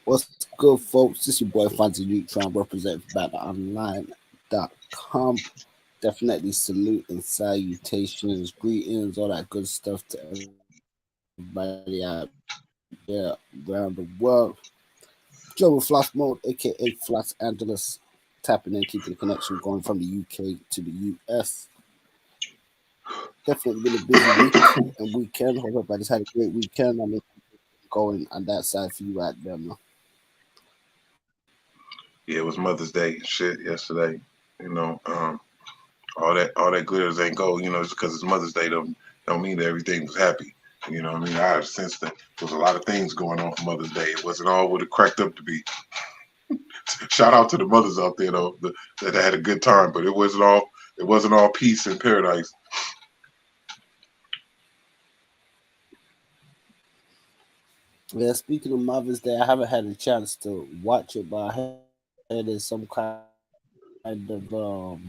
What's good, folks? This is your boy Fancy Luke trying to represent BatOnline.com. Definitely salute and salutations, greetings, all that good stuff to everybody out there around the world. Joe with Floss Mode, aka Floss Angeles, tapping in, keeping the connection going from the UK to the US. Definitely been a busy week and weekend. Hope everybody's had a great weekend. I mean, going on that side for you out there, man. Yeah, it was Mother's Day shit yesterday. You know, all that glitters ain't gold. You know, just because it's Mother's Day don't mean that everything was happy. You know what I mean? I have a sense that there was a lot of things going on for Mother's Day. It wasn't all what it cracked up to be. Shout out to the mothers out there though that had a good time, but it wasn't all peace and paradise. Yeah, speaking of Mother's Day, I haven't had a chance to watch it, but I heard there's some kind of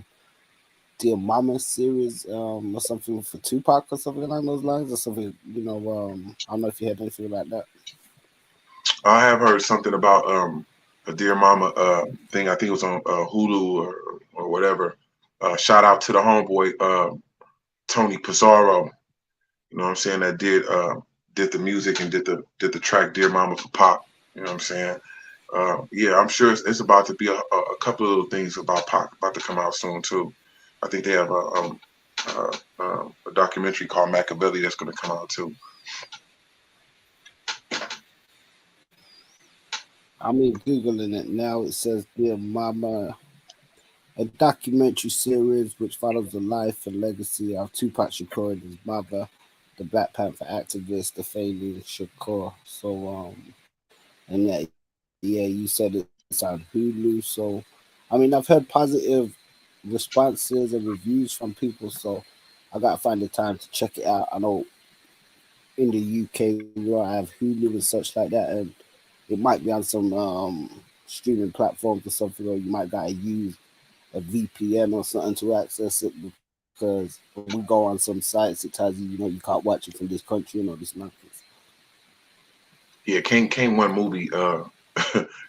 Dear Mama series, or something for Tupac or something along those lines, or something. I don't know if you heard anything about that. I have heard something about a Dear Mama thing. I think it was on Hulu or whatever. Shout out to the homeboy Tony Pizarro. You know what I'm saying? That did the music and did the track Dear Mama for Pop. You know what I'm saying? Yeah, I'm sure it's about to be a couple of little things about Pop about to come out soon too. I think they have a documentary called Machiavelli that's going to come out too. I mean, Googling it now, it says Dear Mama, a documentary series which follows the life and legacy of Tupac Shakur and his mother, the Black Panther activist, the Failing Shakur. And yeah, you said it's on Hulu. So, I mean, I've heard positive responses and reviews from people, so I gotta find the time to check it out. I know in the UK we don't have Hulu and such like that, and it might be on some streaming platforms or something, or you might gotta use a VPN or something to access it because when we go on some sites, it tells you you can't watch it from this country and all this nonsense. Yeah, came one movie.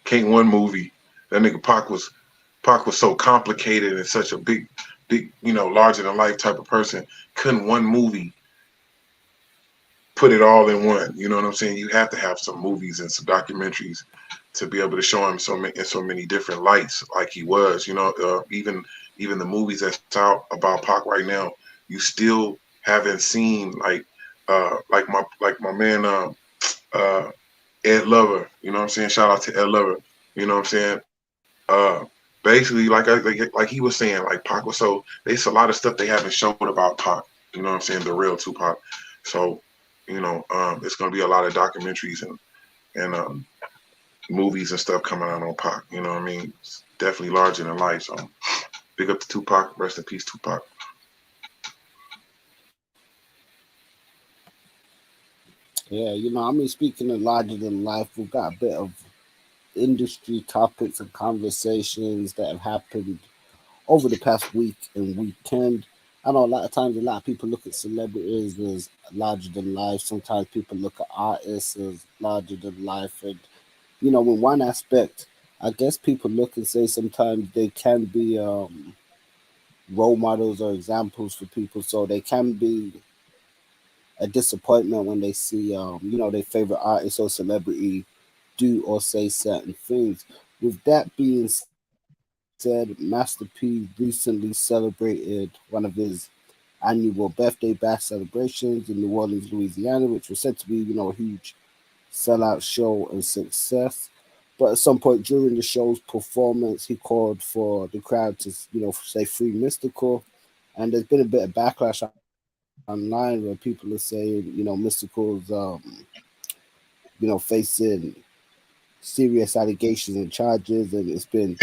Came one movie. That nigga Pac was so complicated and such a big larger than life type of person. Couldn't one movie put it all in one? You know what I'm saying? You have to have some movies and some documentaries to be able to show him so many different lights like he was. Even the movies that's out about Pac right now, you still haven't seen like my man uh Ed Lover. You know what I'm saying? Shout out to Ed Lover. You know what I'm saying? Basically, like he was saying, like Pac was there's a lot of stuff they haven't shown about Pac. You know what I'm saying? The real Tupac. So, it's gonna be a lot of documentaries and movies and stuff coming out on Pac. You know what I mean? It's definitely larger than life. So, big up to Tupac. Rest in peace, Tupac. Yeah, I mean, speaking of larger than life, we've got a bit of industry topics and conversations that have happened over the past week and weekend. I know a lot of times a lot of people look at celebrities as larger than life. Sometimes people look at artists as larger than life. And, in one aspect, I guess people look and say sometimes they can be role models or examples for people. So they can be a disappointment when they see, their favorite artist or celebrity do or say certain things. With that being said, Master P recently celebrated one of his annual birthday bash celebrations in New Orleans, Louisiana, which was said to be, a huge sellout show and success. But at some point during the show's performance, he called for the crowd to, say free Mystical. And there's been a bit of backlash online where people are saying, Mystical's, facing serious allegations and charges, and it's been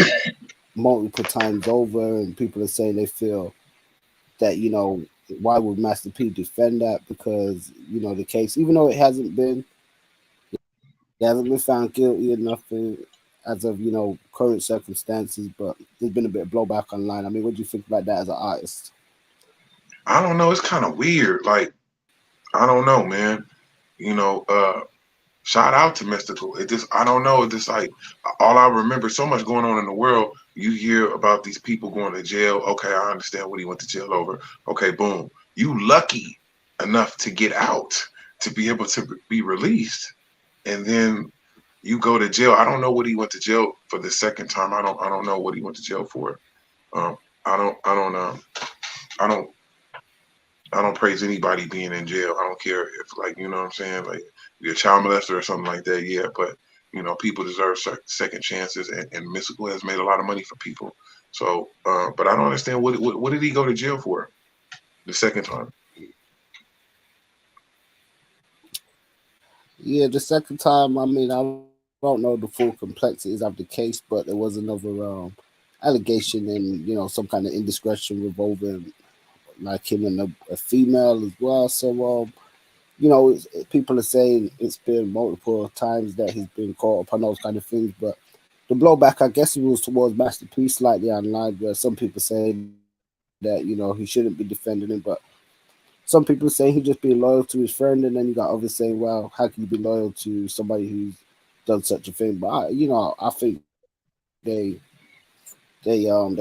multiple times over, and people are saying they feel that why would Master P defend that because the case, even though he hasn't been found guilty or nothing as of current circumstances, but there's been a bit of blowback online. I mean, what do you think about that as an artist? I don't know. It's kind of weird. Like I don't know, man. You know, shout out to Mystical. It just, I don't know. It's just like all I remember. So much going on in the world. You hear about these people going to jail. Okay, I understand what he went to jail over. Okay, boom. You lucky enough to get out to be able to be released, and then you go to jail. I don't know what he went to jail for the second time. I don't know what he went to jail for. Um, I don't. I don't. I don't. I don't praise anybody being in jail. I don't care if, like, you know what I'm saying, like you're a child molester or something like that. Yeah, but people deserve second chances, and Mystical has made a lot of money for people. So, but I don't understand what did he go to jail for the second time? Yeah, the second time, I mean, I don't know the full complexities of the case, but there was another allegation and some kind of indiscretion revolving like him and a female as well. So people are saying it's been multiple times that he's been caught up on those kind of things, but the blowback, I guess, it was towards Master P slightly online, where some people say that he shouldn't be defending him, but some people say he's just being loyal to his friend, and then you got others saying, "Well, how can you be loyal to somebody who's done such a thing?" But I think they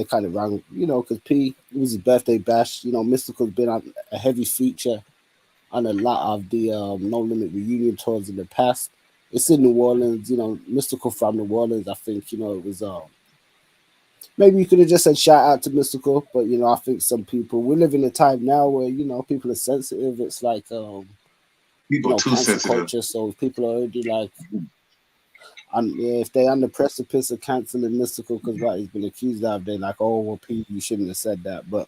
kind of rang, because P, it was his birthday bash. Mystical's been on a heavy feature on a lot of the No Limit reunion tours in the past. It's in New Orleans. Mystical from New Orleans. I think it was maybe you could have just said shout out to Mystical, but I think some people, we live in a time now where people are sensitive. It's like People too cancel sensitive. culture, so people are already like, yeah, if they're on the precipice of canceling Mystical because what he's been accused of, they're like, oh well, P, you shouldn't have said that. But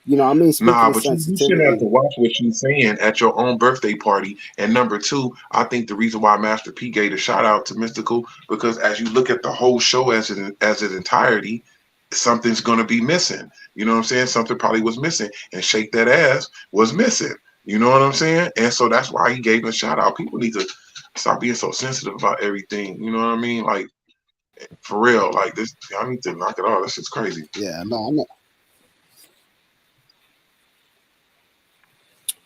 I mean, Nah, speaking of but you shouldn't have to sensitivity, watch what you're saying at your own birthday party. And number two, I think the reason why Master P gave a shout out to Mystical, because as you look at the whole show as its entirety, something's gonna be missing. You know what I'm saying? Something probably was missing, and Shake That Ass was missing. You know what I'm saying? And so that's why he gave a shout out. People need to stop being so sensitive about everything. You know what I mean? Like, for real, like this, I need to knock it off. That shit's crazy. yeah, no, I'm not,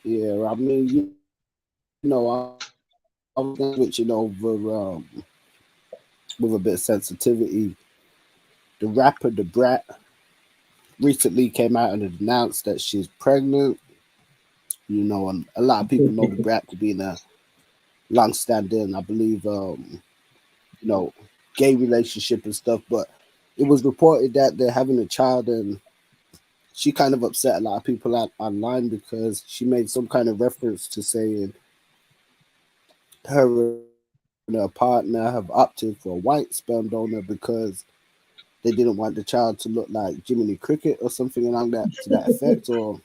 yeah, I mean, I was gonna switching over with a bit of sensitivity. The rapper, the Brat, recently came out and announced that she's pregnant. And a lot of people know the Brat to be in a long-standing, I believe, you know, gay relationship and stuff. But it was reported that they're having a child, and she kind of upset a lot of people online because she made some kind of reference to saying her and her partner have opted for a white sperm donor because they didn't want the child to look like Jiminy Cricket or something along that to that effect. Or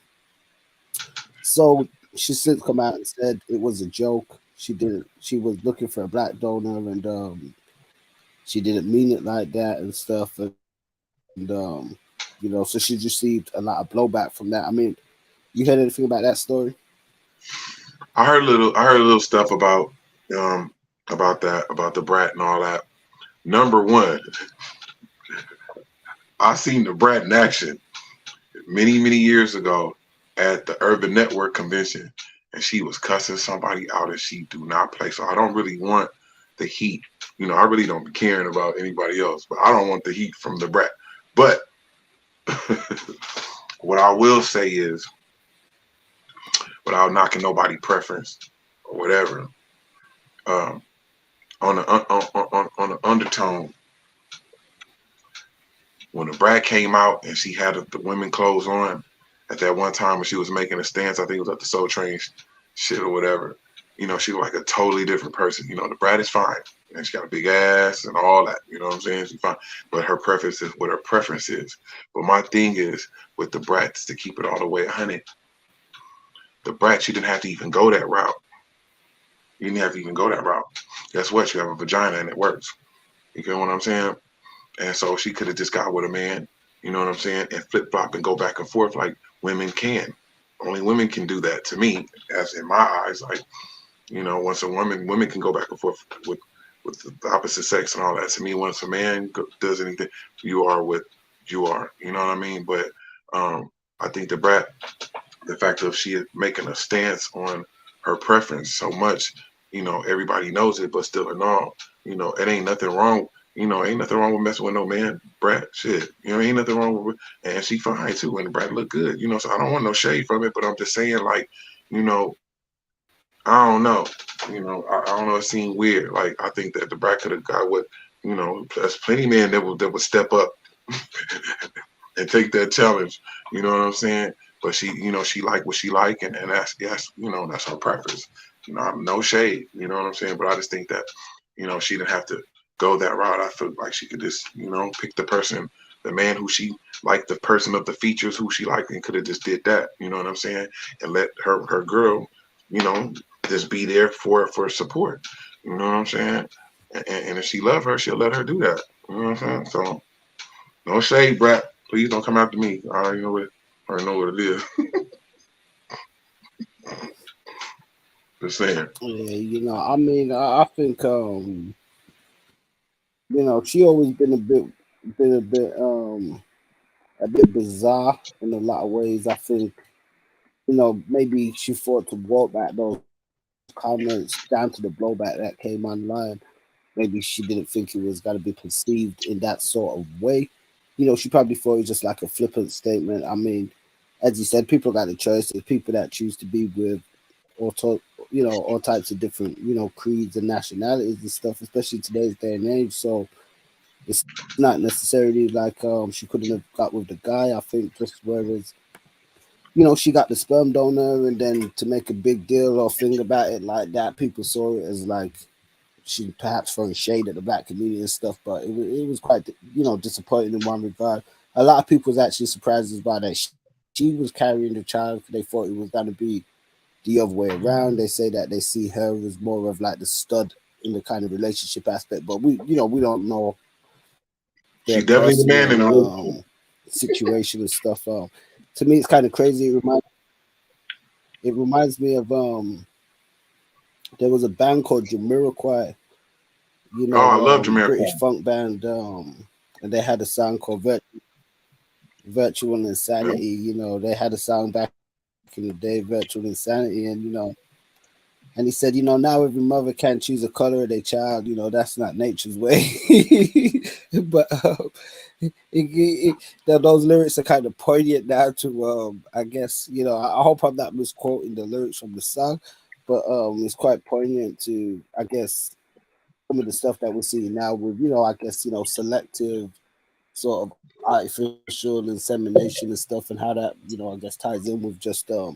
so she's since come out and said it was a joke. She didn't. She was looking for a black donor, and she didn't mean it like that and stuff. And so she's received a lot of blowback from that. I mean, you heard anything about that story? I heard a little stuff um about the Brat and all that. Number one, I seen the Brat in action many years ago at the Urban Network convention, and she was cussing somebody out, and she do not play. So I don't really want the heat. I really don't be caring about anybody else, but I don't want the heat from the Brat. But what I will say is, without knocking nobody preference or whatever, um, on the undertone, when the Brat came out and she had the women clothes on at that one time when she was making a stance, I think it was at the Soul Train shit or whatever. She was like a totally different person. The Brat is fine, and she got a big ass and all that. You know what I'm saying? She's fine, but her preference is what her preference is. But my thing is with the Brats, to keep it all the way 100. The Brat, you didn't have to even go that route. You didn't have to even go that route. Guess what? You have a vagina and it works. You get what I'm saying? And so she could have just got with a man, you know what I'm saying, and flip flop and go back and forth like women can. Only women can do that to me, as in my eyes. Like, once a women can go back and forth with the opposite sex and all that. To me, once a man does anything, you are what you are. You know what I mean? But I think the Brat, the fact of she is making a stance on her preference so much, everybody knows it, but still in all, it ain't nothing wrong. Ain't nothing wrong with messing with no man, Brat. Shit, ain't nothing wrong with, and she fine too, and Brat look good. So I don't want no shade from it, but I'm just saying, like, I don't know. I don't know. It seemed weird. Like, I think that the Brat could have got what, there's plenty of men that would step up and take that challenge. You know what I'm saying? But she like what she like, and that's her preference. I'm no shade. You know what I'm saying? But I just think that, she didn't have to go that route. I feel like she could just, pick the person, the man who she liked, the person of the features who she liked, and could have just did that. You know what I'm saying? And let her girl, you know, just be there for support. You know what I'm saying? And if she love her, she'll let her do that. You know what I'm saying? So no shade, Brat. Please don't come after me. I already know it. I already know what it is. Just saying. Yeah, I mean, I think she always been a bit bizarre in a lot of ways. I think, maybe she thought to walk back those comments down to the blowback that came online. Maybe she didn't think it was gonna be perceived in that sort of way. She probably thought it was just like a flippant statement. I mean, as you said, people got a choice. There's people that choose to be with all all types of different, creeds and nationalities and stuff, especially today's day and age. So it's not necessarily like she couldn't have got with the guy. I think just whereas she got the sperm donor, and then to make a big deal or thing about it like that, people saw it as like she perhaps throwing shade at the black community and stuff. But it was quite disappointing in one regard. A lot of people was actually surprised by that she was carrying the child. They thought it was gonna be the other way around. They say that they see her as more of like the stud in the kind of relationship aspect, but we don't know their She definitely the man in personal the relationship. situation and stuff. To me, it's kind of crazy. It reminds me of there was a band called Jamiroquai, Oh, I love British Jamaica. funk band, and they had a song called Virtual Insanity. They had a song back in the day, Virtual Insanity, and he said, now every mother can't choose a color of their child. That's not nature's way. But those lyrics are kind of poignant now to, I guess, I hope I'm not misquoting the lyrics from the song, but it's quite poignant to, I guess, some of the stuff that we're seeing now with, I guess, selective sort of artificial insemination and stuff, and how that, I guess ties in with just the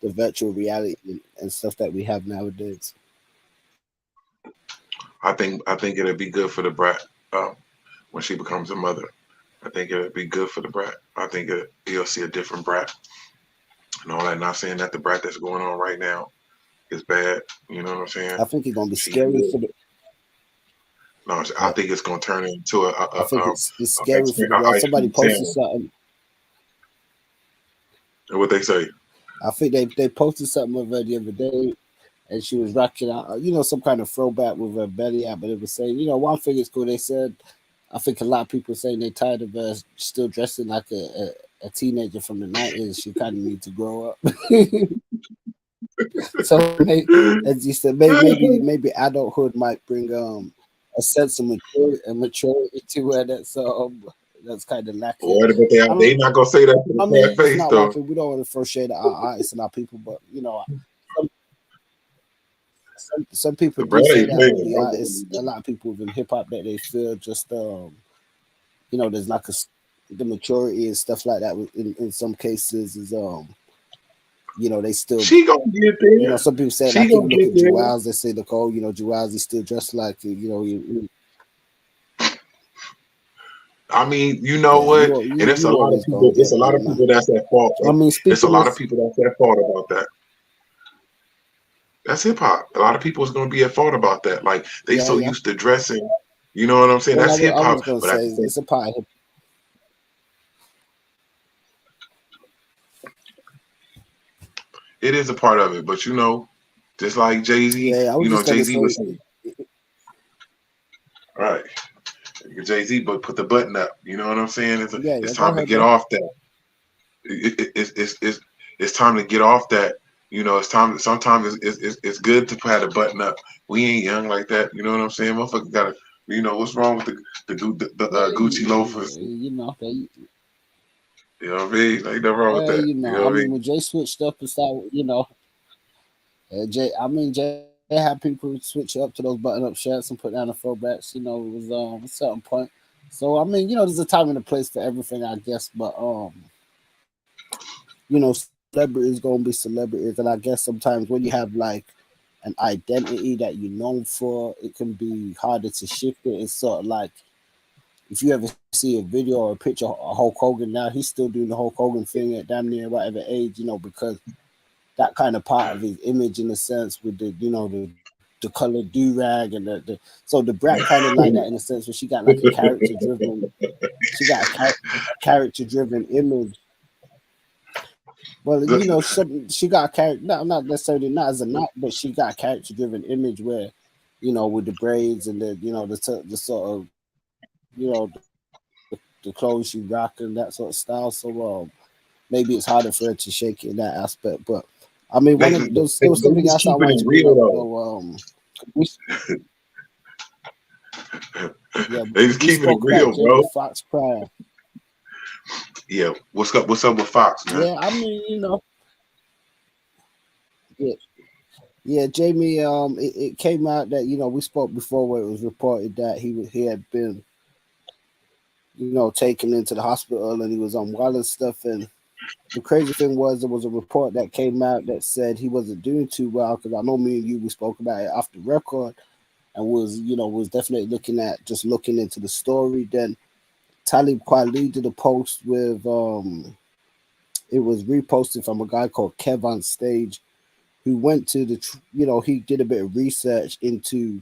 virtual reality and stuff that we have nowadays. I think it'll be good for the Brat when she becomes a mother. I think it'll be good for the Brat. I think you'll see a different Brat and all that. Not saying that the Brat that's going on right now is bad. You know what I'm saying? I think it's gonna be She's scary good. for the. No, I Yeah, think it's going to turn into I think it's scary for the. a ice Somebody cream posted sandwich. something. And what they say? I think they posted something of her the other day, and she was rocking out, some kind of throwback with her belly out. But it was saying, one thing is cool. They said, I think a lot of people saying they tired of her still dressing like a teenager from the '90s. She kind of need to grow up. So as you said, maybe adulthood might bring a sense of maturity to her that's kind of lacking. What but I they mean, not gonna say that to the fat it's face not one though. thing. We don't want to throw shade at our artists and our people, but some, some people The do Brat say ain't that playing. of the artists. A lot of people within hip hop that they feel just there's like the maturity and stuff like that in some cases is they still. She gonna get there. Some people say, She like, gonna even look get at there. Jewels, they say, look, oh, Jewels, he's still dressed like, I mean, you know yeah, what? And it's a you lot of always people. gonna It's a get lot that, of man. people that's at fault. I mean, It's a speaking lot of, of people that's at fault about that. That's hip hop. A lot of people is gonna be at fault about that. Like they yeah, so yeah. used to dressing. You know what I'm saying? Well, That's hip I hop. was gonna But at say the same, it's a part of hip. it is a part of it. But just like Jay Z, Yeah, I was just Jay gonna Z was say, saying, all right, Jay Z, but put the button up. You know what I'm saying? yeah, It's yeah. Go time to ahead, get bro. off that. It's time to get off that. You know, it's time. Sometimes it's good to have a button up. We ain't young like that. You know what I'm saying? Motherfucker gotta. You know what's wrong with the Yeah, Gucci loafers? they, You know what I mean? Ain't nothing wrong with that. You know I what I mean, mean? when Jay switched up and started, Jay had people switch up to those button-up shirts and put down the throwbacks. It was a certain point. So I mean, there's a time and a place for everything, I guess. But celebrities gonna be celebrities, and I guess sometimes when you have like an identity that you're known for, it can be harder to shift it. It's sort of like if you ever see a video or a picture of Hulk Hogan now, he's still doing the Hulk Hogan thing at damn near whatever age, because that kind of part of his image in a sense with the colored do rag and the so the Brat kind of like that in a sense where she got like a character driven image. Well, she got a character, not necessarily not as a not, but she got a character driven image where, with the braids and the sort of the clothes she rock and that sort of style. So maybe it's harder for her to shake it in that aspect. But I mean, there was something They else just I wanted keeping to it bring up real though. We, though. yeah, They just we keeping it spoke about real, Jamie bro. Foxx prior. Yeah. What's up? What's up with Fox, man? Yeah, I mean, yeah, yeah, Jamie. It came out that we spoke before where it was reported that he had been taken into the hospital and he was on wild and stuff. And the crazy thing was there was a report that came out that said he wasn't doing too well because I know me and you we spoke about it off the record and was definitely looking into the story. Then Talib Kweli did a post with it was reposted from a guy called Kev on Stage who went to he did a bit of research into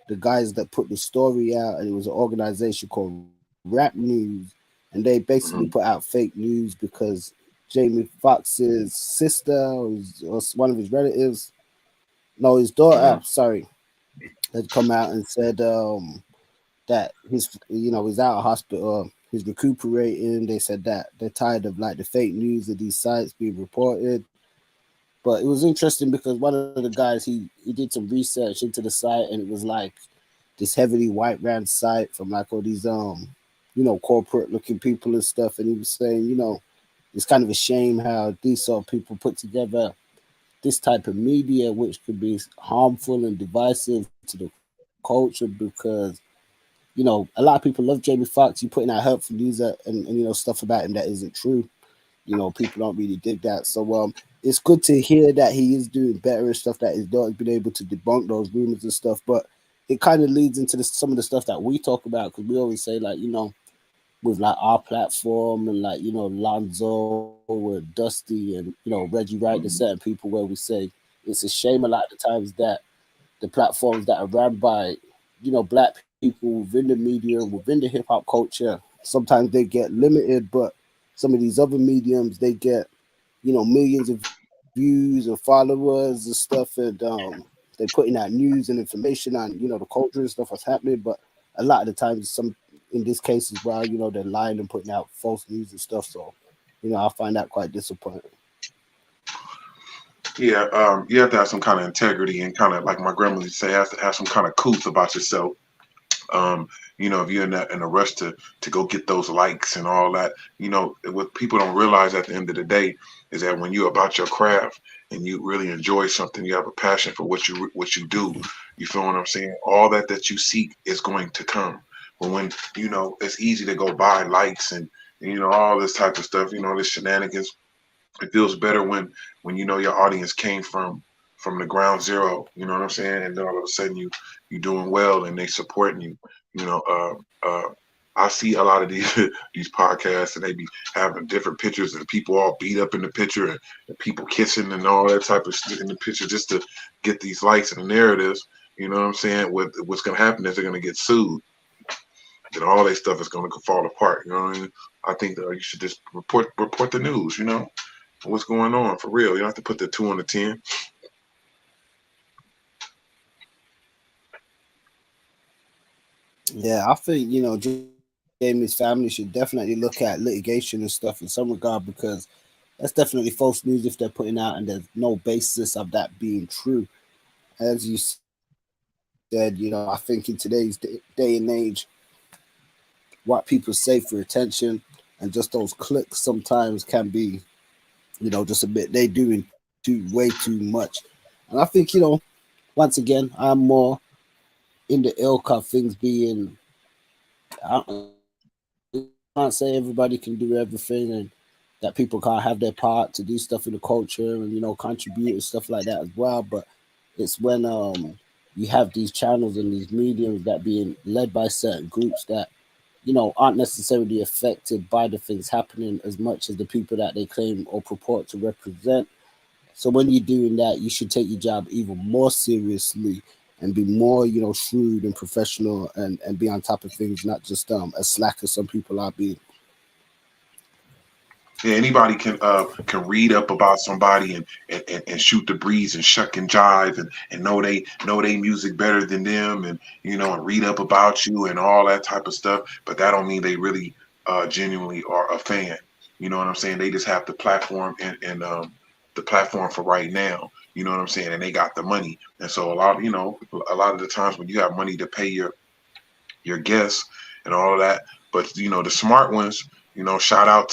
the guys that put the story out, and it was an organization called Rap News, and they basically put out Hmm. fake news because Jamie Foxx's sister or one of his relatives, no, his daughter, Hmm. sorry, had come out and said that he's out of hospital, he's recuperating. They said that they're tired of like the fake news of these sites being reported. But it was interesting because one of the guys he did some research into the site and it was like this heavily white ran site from like all these corporate looking people and stuff, and he was saying it's kind of a shame how these sort of people put together this type of media which could be harmful and divisive to the culture because a lot of people love Jamie Foxx. You putting out hurtful news and stuff about him that isn't true. People don't really dig that. So it's good to hear that he is doing better and stuff. That his daughter's been able to debunk those rumors and stuff. But it kind of leads into some of the stuff that we talk about because we always say like with like our platform and like Lonzo and Dusty and Reggie Wright to certain people where we say it's a shame a lot of the times that the platforms that are run by black people within the media within the hip hop culture sometimes they get limited, but some of these other mediums they get millions of views and followers and stuff, and they're putting out news and information on the culture and stuff that's happening. But a lot of the times, some in this case as well, they're lying and putting out false news and stuff. So I find that quite disappointing. Yeah. You have to have some kind of integrity and kind of like my grandmother used to say, have to have some kind of couth about yourself. Um, if you're in a rush to go get those likes and all that, what people don't realize at the end of the day is that when you're about your craft and you really enjoy something, you have a passion for what you do. You feel what I'm saying? All that you seek is going to come. But when it's easy to go buy likes and all this type of stuff, this shenanigans. It feels better when your audience came from the ground zero. You know what I'm saying? And then all of a sudden you doing well and they supporting you. You know, I see a lot of these these podcasts and they be having different pictures and people all beat up in the picture and people kissing and all that type of shit in the picture just to get these likes and the narratives. You know what I'm saying? What's gonna happen is they're gonna get sued. Then all that stuff is gonna fall apart. You know what I mean? I think that you should just report the news. What's going on for real. You don't have to put the 2 on the 10. Yeah, I think Jamie's family should definitely look at litigation and stuff in some regard because that's definitely false news if they're putting out and there's no basis of that being true. As you said, I think in today's day and age, what people say for attention and just those clicks sometimes can be, just a bit they doing way too much. And I think, once again, I'm more in the ilk of things being. I can't say everybody can do everything, and that people can't have their part to do stuff in the culture and contribute and stuff like that as well. But it's when you have these channels and these mediums that being led by certain groups that aren't necessarily affected by the things happening as much as the people that they claim or purport to represent. So when you're doing that, you should take your job even more seriously and be more, shrewd and professional and be on top of things, not just as slack as some people are being. Yeah, anybody can read up about somebody and shoot the breeze and shuck and jive and know they music better than them and and read up about you and all that type of stuff. But that don't mean they really genuinely are a fan. You know what I'm saying? They just have the platform and the platform for right now. You know what I'm saying? And they got the money. And so a lot of the times when you have money to pay your guests and all of that, but the smart ones, shout out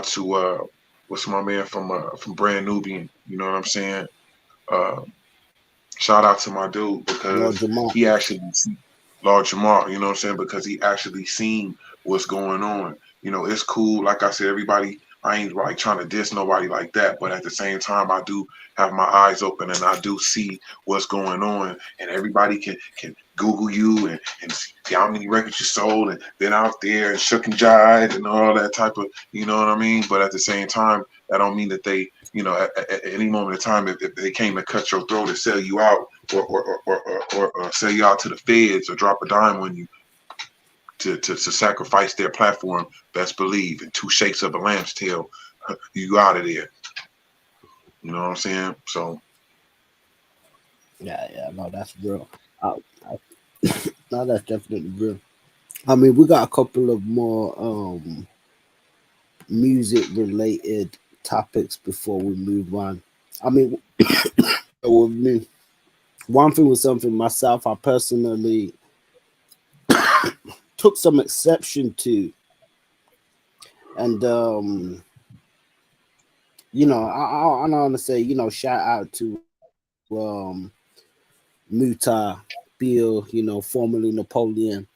to what's my man from Brand Nubian. You know what I'm saying? Uh, Shout out to my dude Lord because Jamar. he actually Lord Jamar. You know what I'm saying? Because he actually seen what's going on. It's cool. Like I said, everybody. I ain't like trying to diss nobody like that, but at the same time, I do have my eyes open and I do see what's going on. And everybody can Google you and see how many records you sold and been out there and shook and jived and all that type of, you know what I mean? But at the same time, that don't mean that they, at any moment of time, if they came to cut your throat and sell you out or sell you out to the feds or drop a dime on you to sacrifice their platform, best believe, in two shakes of a lamb's tail, you out of there. You know what I'm saying? So, Yeah, no, that's real. Uh, no, that's definitely real. I mean, we got a couple of more music related topics before we move on. I mean, with me, one thing was something myself I personally took some exception to, and I want to say shout out to Muta Bill, formerly Napoleon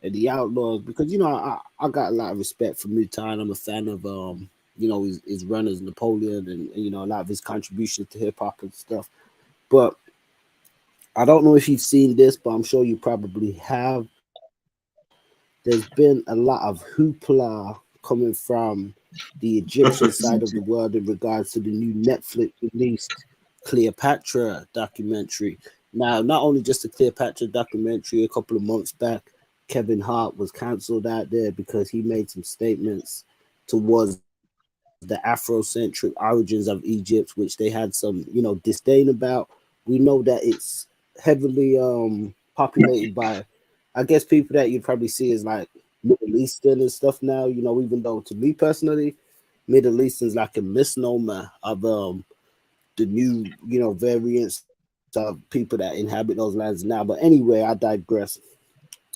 and the Outlaws, because I got a lot of respect for Muta, and I'm a fan of his runners Napoleon and a lot of his contributions to hip hop and stuff. But I don't know if you've seen this, but I'm sure you probably have. There's been a lot of hoopla coming from the Egyptian side of the world in regards to the new Netflix released Cleopatra documentary. Now, not only just the Cleopatra documentary, a couple of months back, Kevin Hart was cancelled out there because he made some statements towards the Afrocentric origins of Egypt, which they had some, disdain about. We know that it's heavily populated by, I guess, people that you'd probably see as like Middle Eastern and stuff now, even though to me personally, Middle Eastern's like a misnomer of the new, variants of people that inhabit those lands now. But anyway, I digress.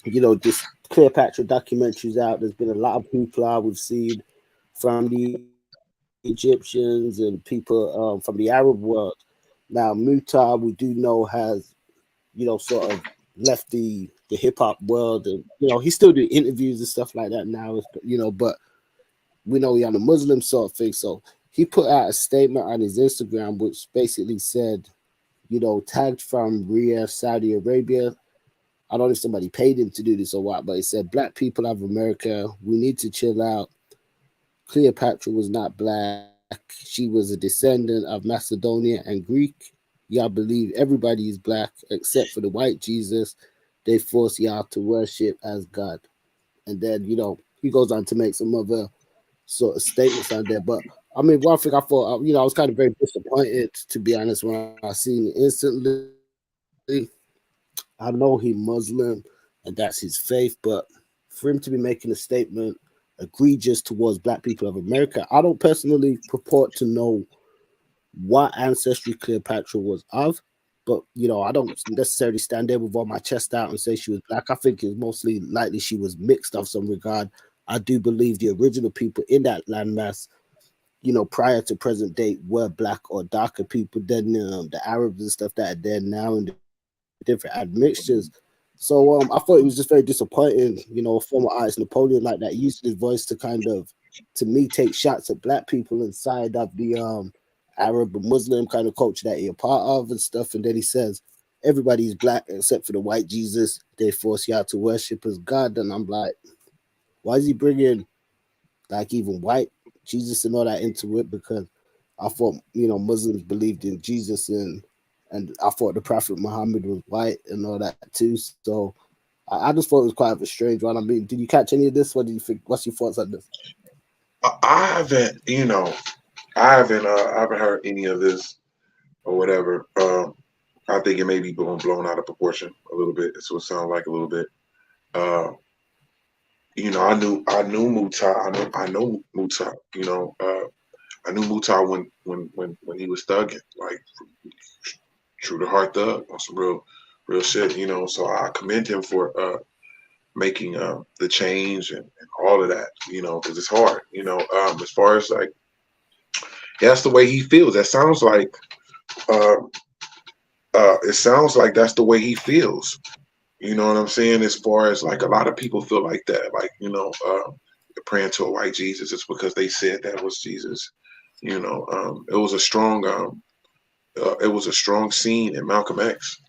This Cleopatra documentaries out. There's been a lot of hoopla we've seen from the Egyptians and people from the Arab world. Now, Muta, we do know, has sort of left the hip hop world, and he still do interviews and stuff like that now. But we know he on the Muslim sort of thing. So he put out a statement on his Instagram, which basically said, tagged from Riyadh, Saudi Arabia. I don't know if somebody paid him to do this or what, but he said, "Black people of America, we need to chill out. Cleopatra was not black. She was a descendant of Macedonia and Greek. Y'all believe everybody is black except for the white Jesus. They force y'all to worship as God." And then, he goes on to make some other sort of statements on there. But I mean, one thing I thought, I was kind of very disappointed, to be honest, when I seen it instantly. I know he Muslim and that's his faith, but for him to be making a statement egregious towards black people of America. I don't personally purport to know what ancestry Cleopatra was of, but I don't necessarily stand there with all my chest out and say she was black. I think it's mostly likely she was mixed of some regard. I do believe the original people in that landmass, prior to present date, were black or darker people than the Arabs and stuff that are there now and the different admixtures. So I thought it was just very disappointing, a former artist Napoleon like that used his voice to kind of, to me, take shots at black people inside of the Arab and Muslim kind of culture that you're part of and stuff. And then he says, everybody's black except for the white Jesus. They force you out to worship as God. And I'm like, why is he bringing like even white Jesus and all that into it? Because I thought, Muslims believed in Jesus and I thought the Prophet Muhammad was white and all that too. So I just thought it was quite of a strange one. I mean, did you catch any of this? What do you think? What's your thoughts on this? I haven't, I haven't heard any of this or whatever. I think it may be blown out of proportion a little bit. That's what it sounds like a little bit. Uh, I knew Muta. I know Muta. I knew Muta when he was thugging, like true to heart thug on some real shit. So I commend him for making the change and all of that. Because it's hard. As far as like that's the way he feels. That sounds like uh, it sounds like that's the way he feels. You know what I'm saying? As far as like a lot of people feel like that, like praying to a white Jesus, it's because they said that was Jesus. It was a strong scene in Malcolm X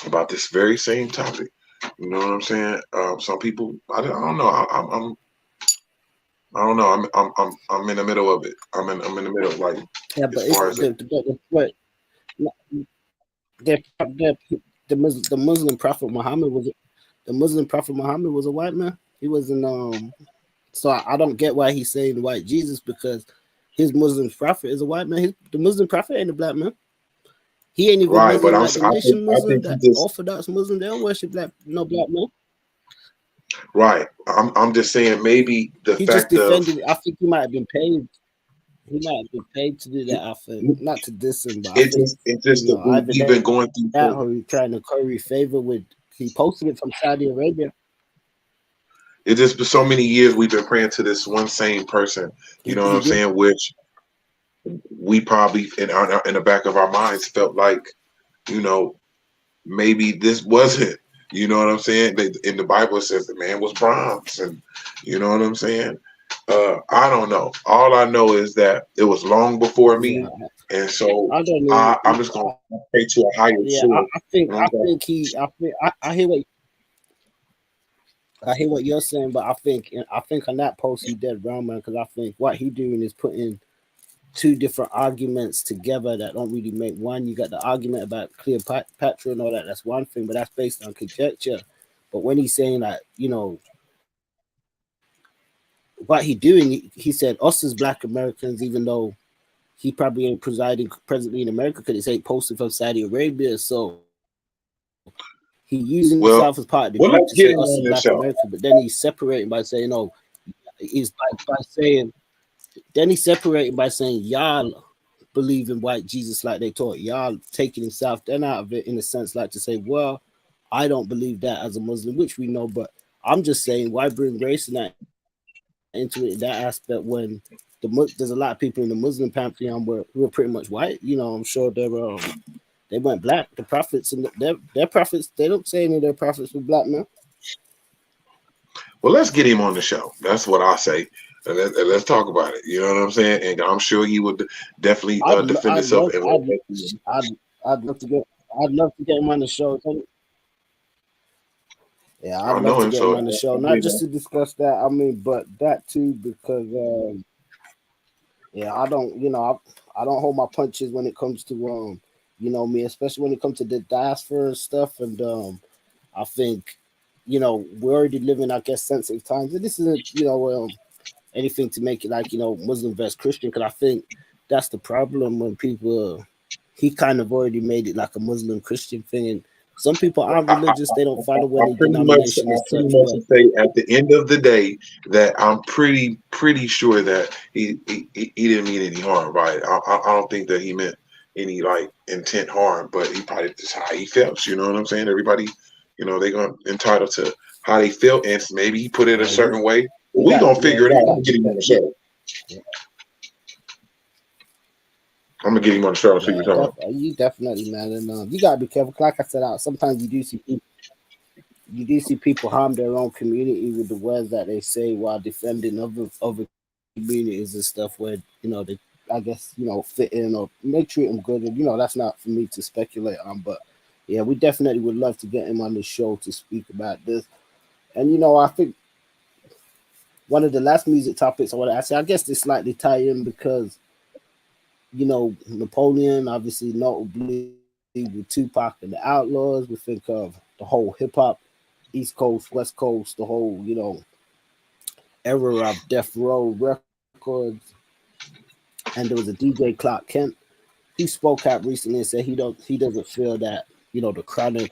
about this very same topic. You know what I'm saying? Some people, I don't know. I don't know. I'm in the middle of it. I'm in the middle, like Yeah, as but far as it. the Muslim Prophet Muhammad was a white man. He wasn't so I don't get why he's saying white Jesus, because his Muslim prophet is a white man. The Muslim prophet ain't a black man. He ain't even Right, but Muslim like the nation I Muslim, think he that just Orthodox Muslim. They don't worship no black man. right. I'm just saying maybe the He just fact of defended. I think he might have been paid. He might have been paid to do that. I think not to diss him, but I think it's just that either we've that been going through or he trying to curry favor with. He posted it from Saudi Arabia. it's just been so many years we've been praying to this one same person. You know what He I'm did. saying? Which we probably in the back of our minds felt like, you know, maybe this wasn't. You know what I'm saying? In the Bible it says the man was bronze, and you know what I'm saying. I don't know. All I know is that it was long before Yeah, me, and so I don't know. I'm just gonna pray to a higher Yeah, source. think And I'm going, I hear what you're saying, but I think on that post he did wrong, man. Because I think what he doing is putting two different arguments together that don't really make one. You got the argument about Cleopatra and all that. That's one thing, but that's based on conjecture. But when he's saying that, what he doing, he said us as Black Americans, even though he probably ain't presiding presently in America because it's ain't posted from Saudi Arabia. So he using himself as part of the group to well, say us as well, Black let's get him America, on but this then show. he's separating by saying, "Oh, he's by saying." Then he's separating by saying, "Y'all believe in white Jesus like they taught. Y'all taking himself then out of it in a sense, like to say, well, I don't believe that as a Muslim, which we know, but I'm just saying, why bring race and that into it in that aspect when there's a lot of people in the Muslim pantheon who are pretty much white. I'm sure they weren't black. The prophets and their prophets, they don't say any of their prophets were black, man. Well, let's get him on the show. That's what I say. And let's talk about it. You know what I'm saying? And I'm sure he would definitely I'd defend I'd himself. love I'd I'd love to get him on the show. Yeah, I'd I love know to him, get him so on the show, I not believe just that. to discuss that. I mean, but that too, because yeah, I don't hold my punches when it comes to me, especially when it comes to the diaspora and stuff. And I think we're already living, I guess, sensitive times, and this isn't anything to make it like Muslim versus Christian, because I think that's the problem when people. He kind of already made it like a Muslim Christian thing, and Some people aren't I, I, religious; they don't follow I any I denomination as pretty such. much But say at the end of the day that I'm pretty sure that he didn't mean any harm by it. I don't think that he meant any like intent harm, but he probably just how he felt. You know what I'm saying? Everybody, they gonna entitled to how they feel, and maybe he put it a yeah, certain way. But you we got, gonna yeah, figure it out. you I'm got, gonna get him on the you, show. I'm gonna get him on the show and see yeah, what's on. you definitely, man, and you gotta be careful. Like I said, sometimes you do see people harm their own community with the words that they say while defending other communities and stuff where they, I guess, fit in or may treat them good, and that's not for me to speculate on. But yeah, we definitely would love to get him on the show to speak about this. And I think one of the last music topics I want to ask you, I guess this slightly tie in because Napoleon, obviously notably with Tupac and the Outlaws. We think of the whole hip hop, East Coast, West Coast, the whole era of Death Row Records, and there was a DJ Clark Kent. He spoke out recently and said he doesn't feel that the Chronic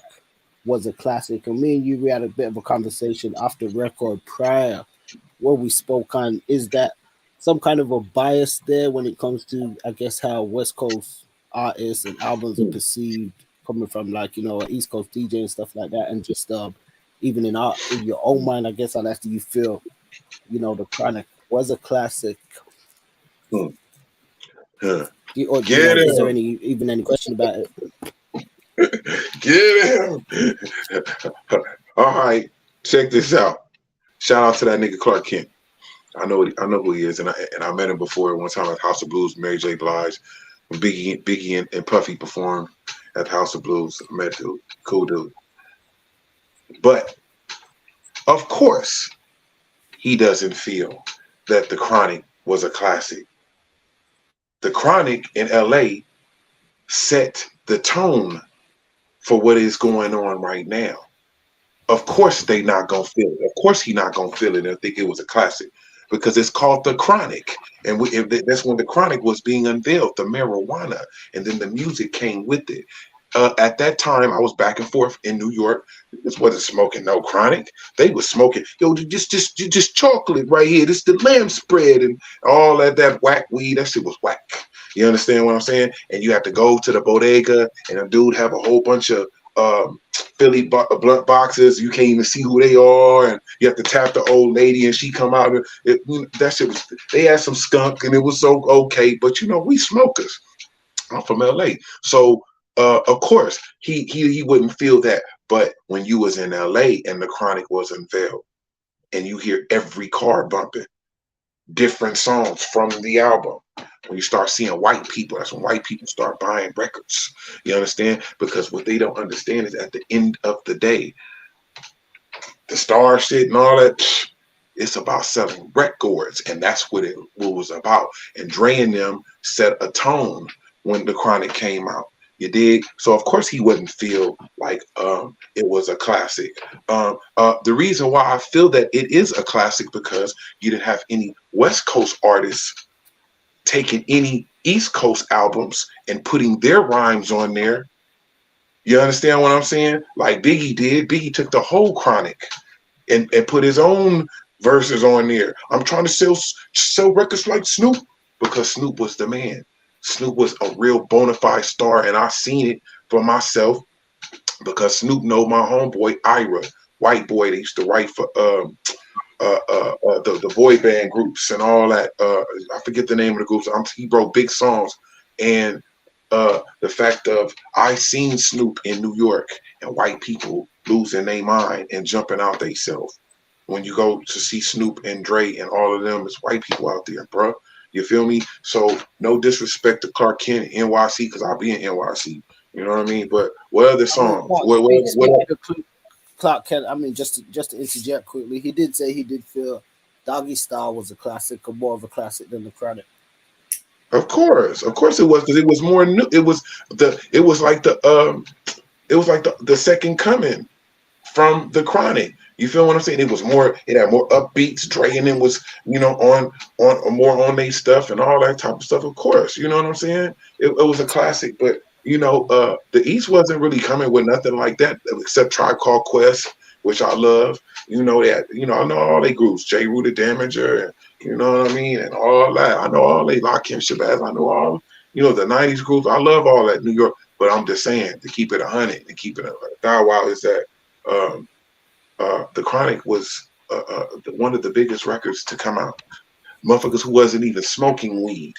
was a classic. And me and you, we had a bit of a conversation after record prior where we spoke on, is that some kind of a bias there when it comes to, I guess, how West Coast artists and albums are perceived coming from, like, an East Coast DJ and stuff like that, and just even in your own mind, I guess I'll ask, do you feel the Chronic was a classic? Hmm. Huh. Or Get is there him, even any question about it? get him. All right, check this out. Shout out to that nigga Clark Kent. I know who he is, and I met him before one time at House of Blues. Mary J. Blige, when Biggie and Puffy performed at House of Blues. I met dude, cool dude. But of course, he doesn't feel that the Chronic was a classic. The Chronic in L.A. set the tone for what is going on right now. Of course they not gonna feel it. Of course he not gonna feel it and think it was a classic because it's called the Chronic, and that's when the Chronic was being unveiled, the marijuana, and then the music came with it. At that time, I was back and forth in New York. This wasn't smoking no Chronic. They was smoking just chocolate right here. This the lamb spread and all that whack weed. That shit was whack. You understand what I'm saying? And you have to go to the bodega, and a dude have a whole bunch of Philly blunt boxes. You can't even see who they are, and you have to tap the old lady, and she come out. That shit was. They had some skunk, and it was so okay. But we smokers. I'm from LA, so of course he wouldn't feel that. But when you was in LA and the Chronic was unveiled, and you hear every car bumping different songs from the album. When you start seeing white people, that's when white people start buying records. You understand? Because what they don't understand is at the end of the day, the star shit and all that, it's about selling records, and that's what was about. And Dre and them set a tone when the Chronic came out. You dig? So of course he wouldn't feel like it was a classic. The reason why I feel that it is a classic because you didn't have any West Coast artists taking any East Coast albums and putting their rhymes on there. You understand what I'm saying? Like Biggie did. Biggie took the whole Chronic and put his own verses on there. I'm trying to sell records like Snoop because Snoop was the man. Snoop was a real bona fide star, and I seen it for myself because Snoop know my homeboy Ira, white boy. They used to write for the boy band groups and all that. I forget the name of the groups. He wrote big songs, and the fact of I seen Snoop in New York and white people losing their mind and jumping out themselves. When you go to see Snoop and Dre and all of them, it's white people out there, bro. You feel me? So no disrespect to Clark Kent, NYC, because I'll be in NYC. You know what I mean? But what other I mean, songs? What speaking of Clark Kent, I mean, just to interject quickly, he did say he did feel Doggy Style was a classic, or more of a classic than the Chronic. Of course it was because it was more new. It was like the second coming from the Chronic. You feel what I'm saying? It was more. It had more upbeats. Dre and it was on more on their stuff and all that type of stuff. Of course, you know what I'm saying. It was a classic, but the East wasn't really coming with nothing like that except Tribe Called Quest, which I love. I know all they groups, J. Rooted Damager, and you know what I mean, and all that. I know all they Lakim Shabazz. I know all, the '90s groups. I love all that New York. But I'm just saying, to keep it 100 and keep it a thou wow, is that um, the Chronic was one of the biggest records to come out. Motherfuckers who wasn't even smoking weed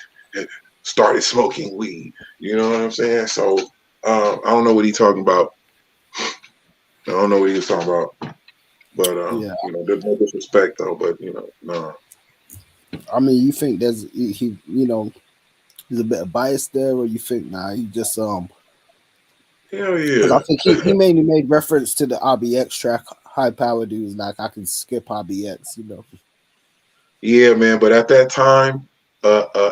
started smoking weed. You know what I'm saying? So I don't know what he's talking about. I don't know what he was talking about. But Yeah, there's no disrespect though. But no. I mean, you think there's a bit of bias there, or you think nah, he just Hell because I yeah. think he mainly made reference to the RBX track. High power dudes like I can skip RBX. Yeah, man. But at that time,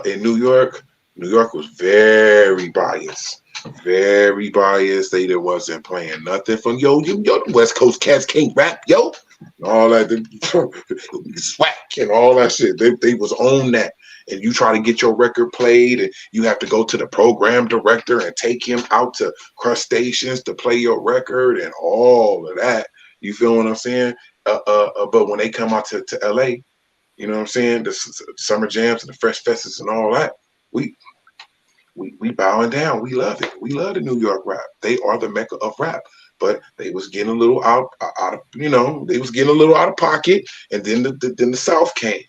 in New York was very biased. Very biased. They wasn't playing nothing from the West Coast cats can't rap, yo. All that swack and all that shit. They was on that. And you try to get your record played, and you have to go to the program director and take him out to crustaceans to play your record and all of that. You feel what I'm saying? But when they come out to LA, you know what I'm saying? The summer jams and the fresh fests and all that. We bowing down. We love it. We love the New York rap. They are the mecca of rap. But they was getting a little out of they was getting a little out of pocket, and then the South came.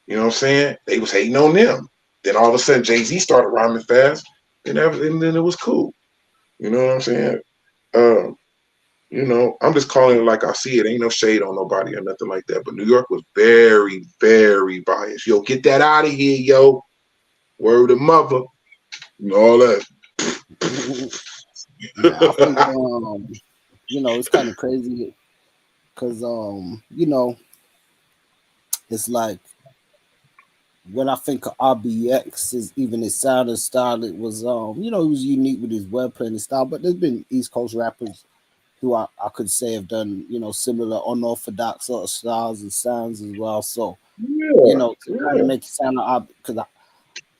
You know what I'm saying? They was hating on them. Then all of a sudden Jay-Z started rhyming fast, and then it was cool. You know what I'm saying? Um, I'm just calling it like I see it. Ain't no shade on nobody or nothing like that. But New York was very, very biased. Yo, get that out of here, yo. Word of mother. All that. Yeah, I think it's kind of crazy because it's like when I think of RBX, is even his sound and style, it was he was unique with his wordplay and style. But there's been East Coast rappers who I could say have done similar unorthodox sort of styles and sounds as well. So Yeah, to kind of yeah. make it sound like because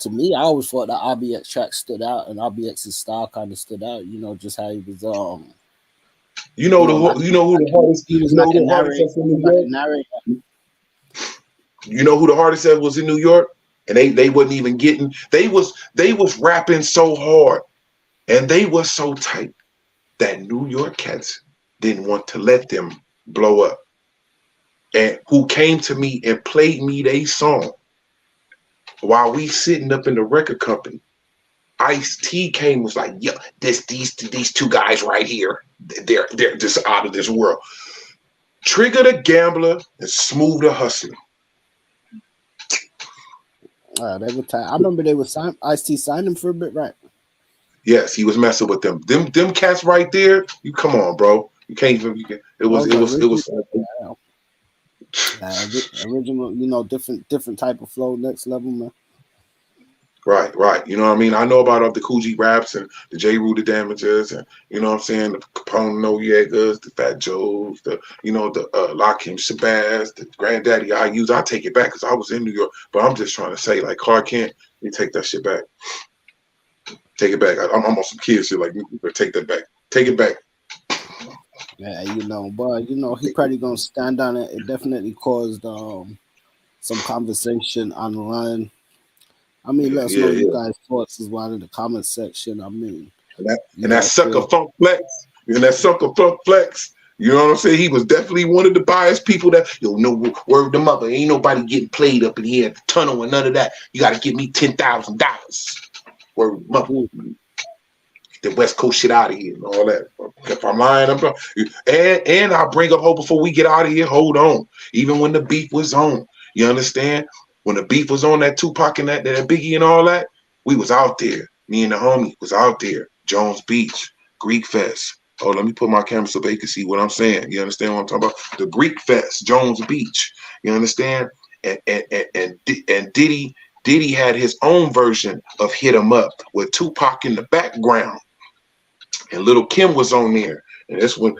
to me, I always thought that RBX track stood out and RBX's style kind of stood out. Just how he was like You know who the hardest he was you know like a who the hardest narrator. is in He was New like a York? narrator. You know who the hardest ever was in New York? And they wasn't even getting they was rapping so hard and they was so tight that New York cats didn't want to let them blow up. And who came to me and played me they song while we sitting up in the record company. Ice T came was like, yo, these two guys right here, they're just out of this world. Trigger the Gambler and Smooth the Hustler. They were tight. I remember they were signed. Ice T signed him for a bit, right? Yes, he was messing with them. Them cats right there. You come on, bro. You can't even. It was. Those It are was. It original. was. Original. Different type of flow, next level, man. Right, right. You know what I mean? I know about the Coogee Raps and the J. Rue the Damages and you know what I'm saying, the Capone Noyegas, the Fat Joes, the Lakim Shabazz, the Granddaddy I use. I take it back because I was in New York, but I'm just trying to say, like Clark Kent, you take that shit back. Take it back. I'm on some kids shit like take that back. Take it back. Yeah, but he probably gonna stand on it. It definitely caused some conversation online. I mean, Yeah, let us yeah, know you yeah. guys' thoughts as well in the comment section. I mean, And that I sucker feel Funk Flex. And that sucker Funk Flex. You know what I'm saying? He was definitely one of the biased people that, no word to mother. Ain't nobody getting played up in here at the tunnel and none of that. You got to give me $10,000. Word to mother. The West Coast shit out of here and all that. If I'm lying, I'm wrong. And I'll bring up hope before we get out of here. Hold on. Even when the beef was on, you understand? When the beef was on, that Tupac and that Biggie and all that, we was out there. Me and the homie was out there. Jones Beach, Greek Fest. Oh, let me put my camera so they can see what I'm saying. You understand what I'm talking about? The Greek Fest, Jones Beach. You understand? And Diddy had his own version of Hit 'Em Up with Tupac in the background. And Little Kim was on there, and that's when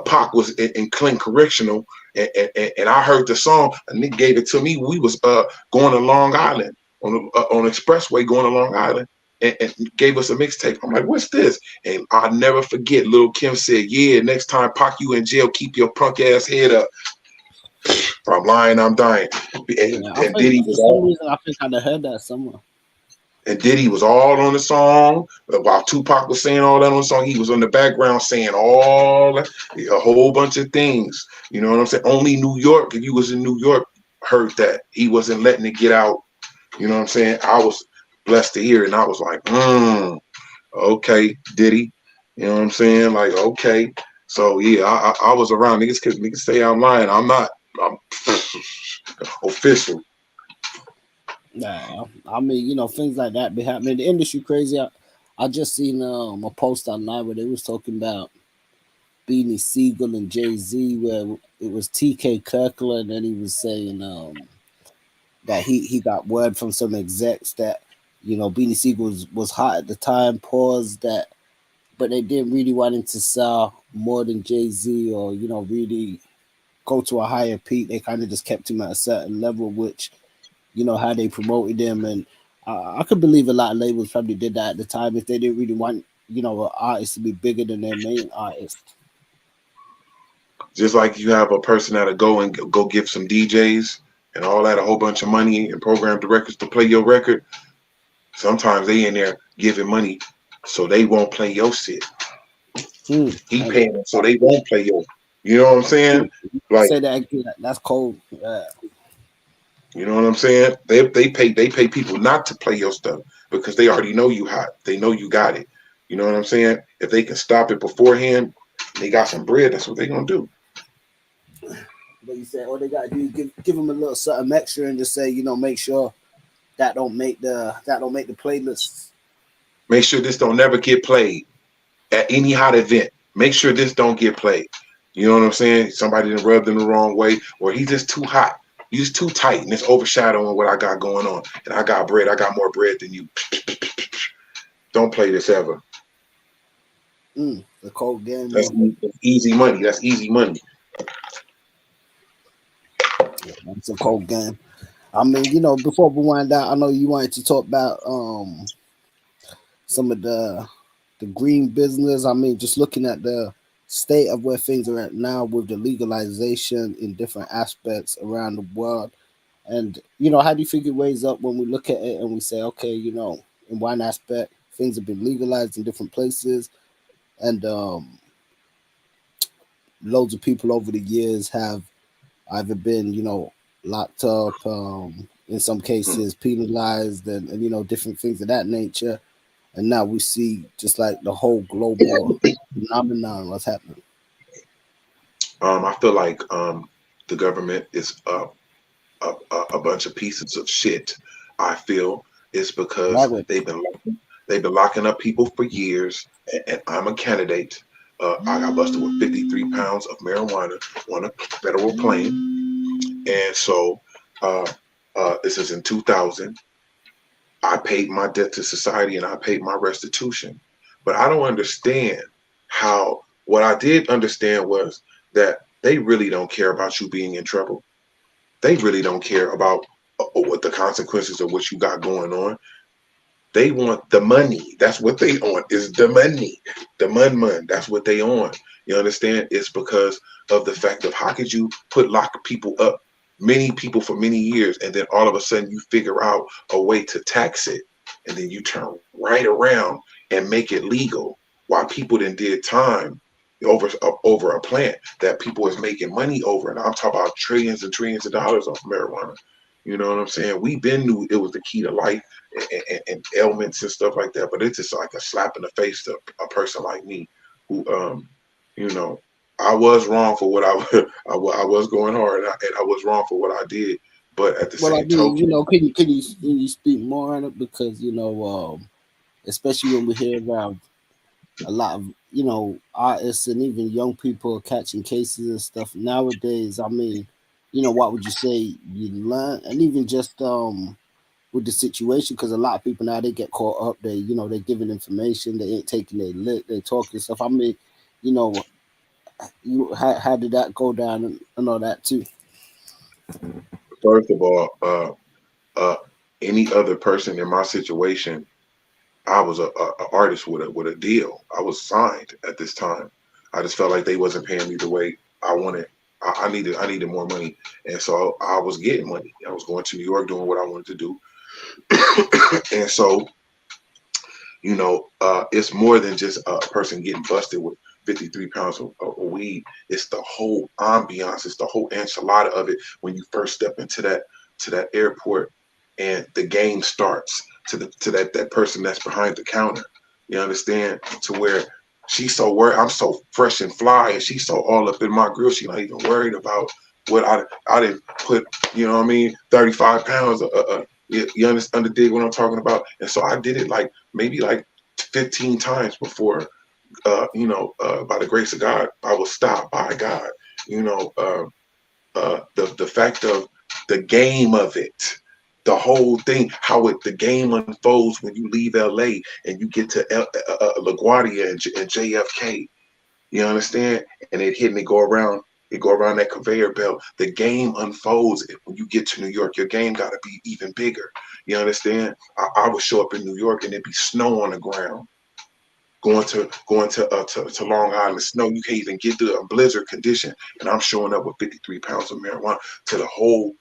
Pac was in Clinton Correctional, and I heard the song, and Nick gave it to me. We was going to Long Island on the expressway going to Long Island, and gave us a mixtape. I'm like, what's this? And I'll never forget, Lil Kim said, yeah, next time Pac, you in jail, keep your punk ass head up. If I'm lying, I'm dying. Yeah, I And think Diddy for was some all reason I think I'd have heard that somewhere. and Diddy was all on the song. While Tupac was saying all that on the song, he was in the background saying a whole bunch of things. You know what I'm saying? Only New York, if you was in New York, heard that. He wasn't letting it get out. You know what I'm saying? I was blessed to hear it, and I was like, okay, Diddy. You know what I'm saying? Like, okay. So yeah, I was around. Niggas say I'm lying. I'm not. I'm official. Yeah, I mean, things like that be happening. The industry crazy. I just seen a post online where they was talking about Beanie Siegel and Jay Z, where it was TK Kirkland, and he was saying that he got word from some execs that Beanie Siegel was hot at the time. Pause that, but they didn't really want him to sell more than Jay Z, or really go to a higher peak. They kind of just kept him at a certain level, which how they promoted him, and I could believe a lot of labels probably did that at the time if they didn't really want an artist to be bigger than their main artist. Just like you have a person that'll go give some DJs and all that a whole bunch of money and program directors to play your record. Sometimes they in there giving money so they won't play your shit. He And paying them so they won't play your. You know what I'm saying? Like, say that again, that's cold. you know what I'm saying? They pay people not to play your stuff because they already know you hot. They know you got it. You know what I'm saying? If they can stop it beforehand, they got some bread. That's what they gonna do. But you said all they gotta do is give them a little something extra and just say make sure that don't make the playlists. Make sure this don't never get played at any hot event. Make sure this don't get played. You know what I'm saying? Somebody done rubbed them the wrong way, or he's just too hot. He's too tight, and it's overshadowing what I got going on. And I got bread. I got more bread than you. Don't play this ever. The cold game. That's easy money. That's easy money. It's a cold game. I mean, before we wind out, I know you wanted to talk about some of the green business. I mean, just looking at the state of where things are at now with the legalization in different aspects around the world. And how do you think it weighs up when we look at it and we say, okay, in one aspect, things have been legalized in different places, and loads of people over the years have either been, locked up, in some cases penalized, and different things of that nature. And now we see just like the whole global phenomenon what's happening. I feel like the government is a bunch of pieces of shit. I feel it's because Right. they've been locking up people for years, and I'm a candidate. I got busted with 53 pounds of marijuana on a federal plane, and so this is in 2000. I paid my debt to society and I paid my restitution, but I don't understand how. What I did understand was that they really don't care about you being in trouble. They really don't care about what the consequences of what you got going on. They want the money. That's what they want is the money, the mun. That's what they on. You understand? It's because of the fact of how could you lock people up, many people for many years, and then all of a sudden you figure out a way to tax it, and then you turn right around and make it legal while people then did time over a plant that people is making money over. And I'm talking about trillions and trillions of dollars off marijuana. You know what I'm saying? We been knew it was the key to life and ailments and stuff like that. But it's just like a slap in the face to a person like me who, you know, I was wrong for what I was going hard, and I was wrong for what I did. But at the Well, I same mean, token, can you speak more on it, because especially when we hear about a lot of artists and even young people catching cases and stuff nowadays. I mean, what would you say you learn, and even just with the situation, because a lot of people now they get caught up. They're giving information, they ain't taking their lit, they talking stuff. I mean, you know, how did that go down, and all that too? first of all, uh, any other person in my situation, I was a artist with a deal. I was signed at this time. I just felt like they wasn't paying me the way I wanted. I needed more money, and so I was getting money. I was going to New York doing what I wanted to do, and so it's more than just a person getting busted with 53 pounds of weed. It's the whole ambiance. It's the whole enchilada of it when you first step into that airport and the game starts to that person that's behind the counter. You understand? To where she's so worried. I'm so fresh and fly, and she's so all up in my grill. She's not even worried about what I didn't put. You know what I mean? 35 pounds. You understand what I'm talking about? And so I did it like maybe like 15 times before, by the grace of God, I was stopped by God. The fact of the game of it, the whole thing, how the game unfolds when you leave LA and you get to LaGuardia and JFK. You understand? And it hit and it go around that conveyor belt. The game unfolds when you get to New York. Your game got to be even bigger. You understand? I would show up in New York and there'd be snow on the ground. Going to Long Island, snow, you can't even get to a blizzard condition, and I'm showing up with 53 pounds of marijuana to the whole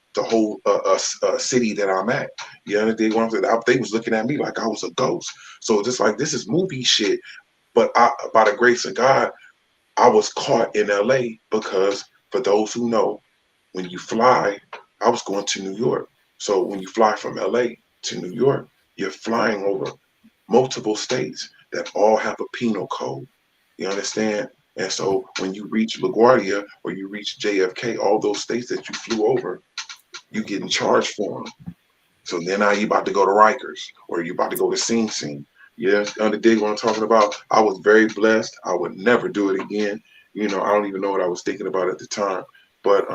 city that I'm at. You understand what I'm saying? They was looking at me like I was a ghost. So just like this is movie shit, but by the grace of God, I was caught in LA because for those who know, when you fly, I was going to New York. So when you fly from LA to New York, you're flying over multiple states that all have a penal code. You understand? And so when you reach LaGuardia or you reach JFK, all those states that you flew over, you getting charged for them. So then now you about to go to Rikers or you about to go to Sing Sing. Yeah, underdig what I'm talking about. I was very blessed. I would never do it again. I don't even know what I was thinking about at the time. But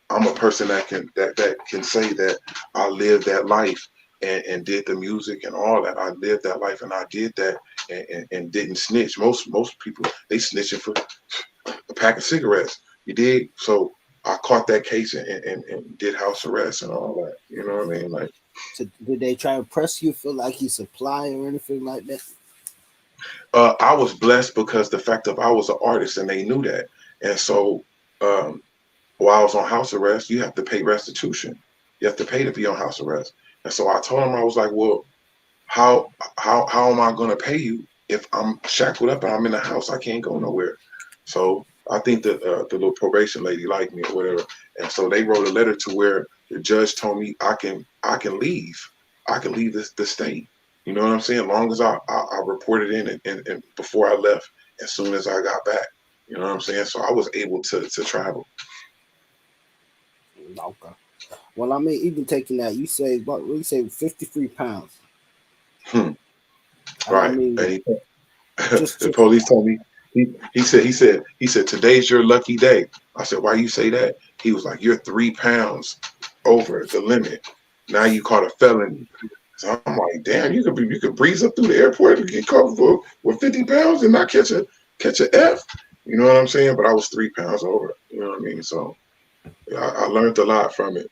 I'm a person that can say that I lived that life and did the music and all that. I lived that life and I did that and didn't snitch. Most people they snitching for a pack of cigarettes. You dig? So I caught that case and did house arrest and all that. You know what I mean? Like, So did they try to press you for like you supply or anything like that? I was blessed because the fact of I was an artist and they knew that. And so um, while I was on house arrest, you have to pay restitution. You have to pay to be on house arrest. And so I told him, I was like, well, how am I going to pay you if I'm shackled up and I'm in the house? I can't go nowhere. So I think that the little probation lady liked me or whatever, and so they wrote a letter to where the judge told me I can leave. I can leave the state. You know what I'm saying? As long as I reported in and before I left, as soon as I got back. You know what I'm saying? So I was able to travel. Okay. Well, I mean, even taking that, you say what you say, 53 pounds. Hmm. I Right. mean, And the just police told me he said today's your lucky day. I said, why you say that? He was like, you're 3 pounds over the limit. Now you caught a felony. So I'm like, damn, you could breeze up through the airport and get caught with 50 pounds and not catch a F. You know what I'm saying? But I was 3 pounds over. You know what I mean? So yeah, I learned a lot from it.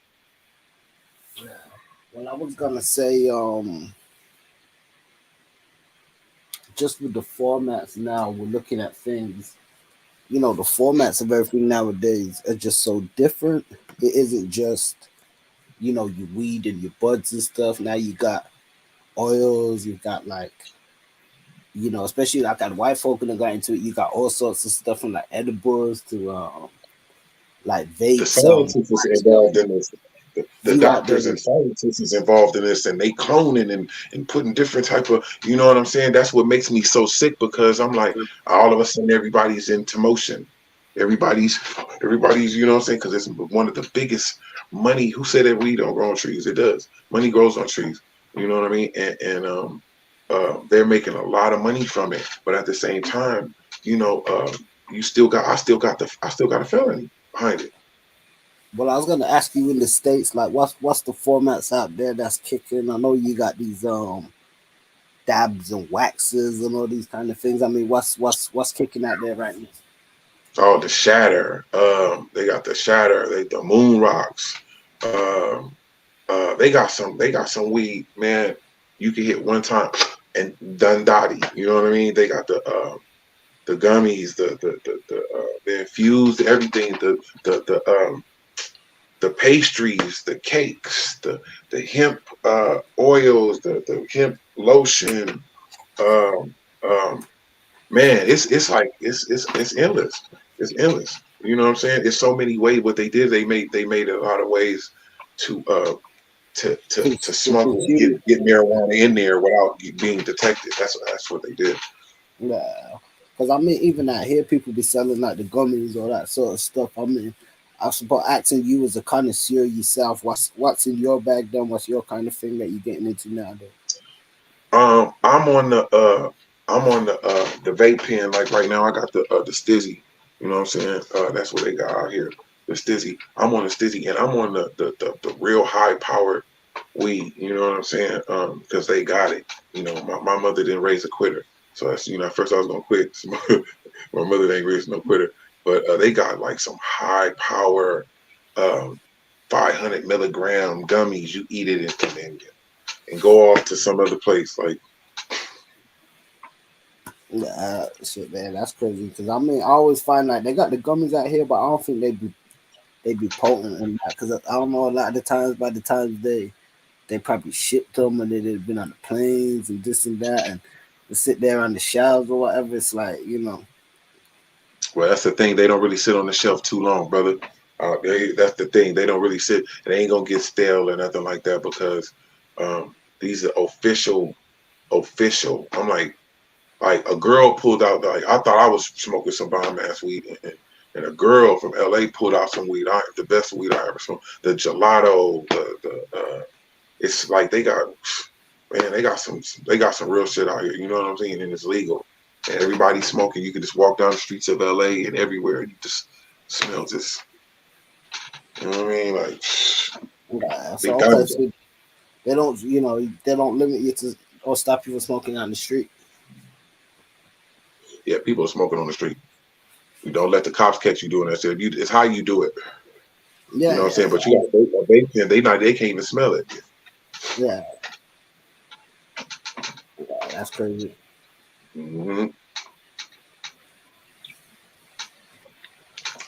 well, I was gonna say, just with the formats now, we're looking at things. The formats of everything nowadays are just so different. It isn't just your weed and your buds and stuff. Now you got oils. You got like especially like at white folk and got into it. You got all sorts of stuff from like edibles to like The vapes. scientists is involved in this. The You out there doctors and with scientists is involved in this, and they cloning and putting different type of, you know what I'm saying? That's what makes me so sick because I'm like, all of a sudden everybody's into motion. Everybody's, you know what I'm saying? Because it's one of the biggest money. Who said that weed don't grow on trees? It does. Money grows on trees. You know what I mean? And they're making a lot of money from it. But at the same time, you know, I still got a felony behind it. well, I was gonna ask you in the states, like what's the formats out there that's kicking? I know you got these dabs and waxes and all these kind of things. I mean, what's kicking out there right now? Oh, the shatter. They got the shatter. The moon rocks. They got some. They got some weed, man. you can hit one time and done dotty. You know what I mean? They got the gummies, the infused everything, the pastries, the cakes, the hemp oils, the hemp lotion. Um, um, man, it's like it's endless. It's endless. You know what I'm saying? It's so many ways. What they did, they made a lot of ways to to To smuggle and consume. get marijuana in there without being detected. That's what they did. Yeah, because I mean, even out here, people be selling like the gummies or that sort of stuff. I mean, I suppose asking you as a connoisseur yourself, what's in your bag? Then what's your kind of thing that you're getting into nowadays? I'm on the vape pen. Like right now, I got the Stizzy. You know what I'm saying? That's what they got out here. The Stizzy. I'm on the Stizzy, and I'm on the real high powered weed. You know what I'm saying? Because they got it. You know, my mother didn't raise a quitter, so that's at first I was gonna quit. My mother ain't raised no quitter, but they got like some high power, um, 500 milligram gummies. You eat it and go off to some other place like. Shit, man, that's crazy. Because I mean, I always find like they got the gummies out here, but I don't think they be potent in that. Because I don't know a lot of the times. By the times they probably shipped them and they've been on the planes and this and that and they sit there on the shelves or whatever. It's like Well, that's the thing. They don't really sit on the shelf too long, brother. That's the thing. They don't really sit. They ain't gonna get stale or nothing like that because these are official. I'm like a girl pulled out. Like I thought I was smoking some bomb ass weed, and a girl from LA pulled out some weed. The best weed I ever smoked. The gelato. It's like they got man. They got some real shit out here. You know what I'm saying? And it's legal. And everybody's smoking. You can just walk down the streets of LA and everywhere. You just smell this. You know what I mean? Like they so done okay, it. so they don't limit you to or stop you from smoking on the street. Yeah, people are smoking on the street. You don't let the cops catch you doing that shit. It's how you do it. You Yeah, know what I'm saying? yeah, But you got a vape pen. They can't even smell it. yeah. That's crazy. hmm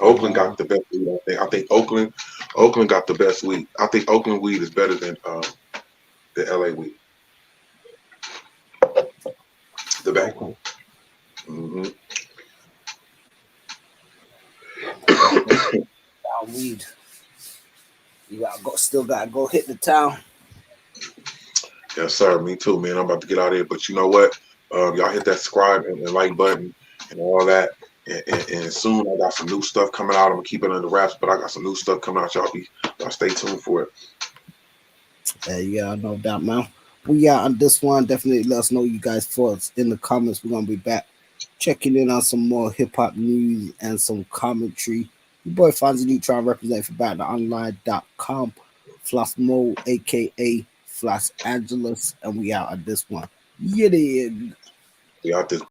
Yeah, Oakland man. got the best weed. I think Oakland got the best weed. I think Oakland weed is better than the LA weed. The back. Okay. hmm Okay. Weed. Still gotta go hit the town. Yes, sir. Me too, man. I'm about to get out of here. But you know what? Y'all hit that subscribe and like button and all that. And soon I got some new stuff coming out. I'm gonna keep it under wraps, but I got some new stuff coming out. Y'all stay tuned for it. Yeah, no doubt, man. We out on this one. Definitely let us know you guys' thoughts in the comments. We're gonna be back checking in on some more hip hop news and some commentary. Your boy Fonzie trying to represent for BatTheOnline.com. Floss Mo, aka Floss Angeles, and we out on this one. Yeah, We out this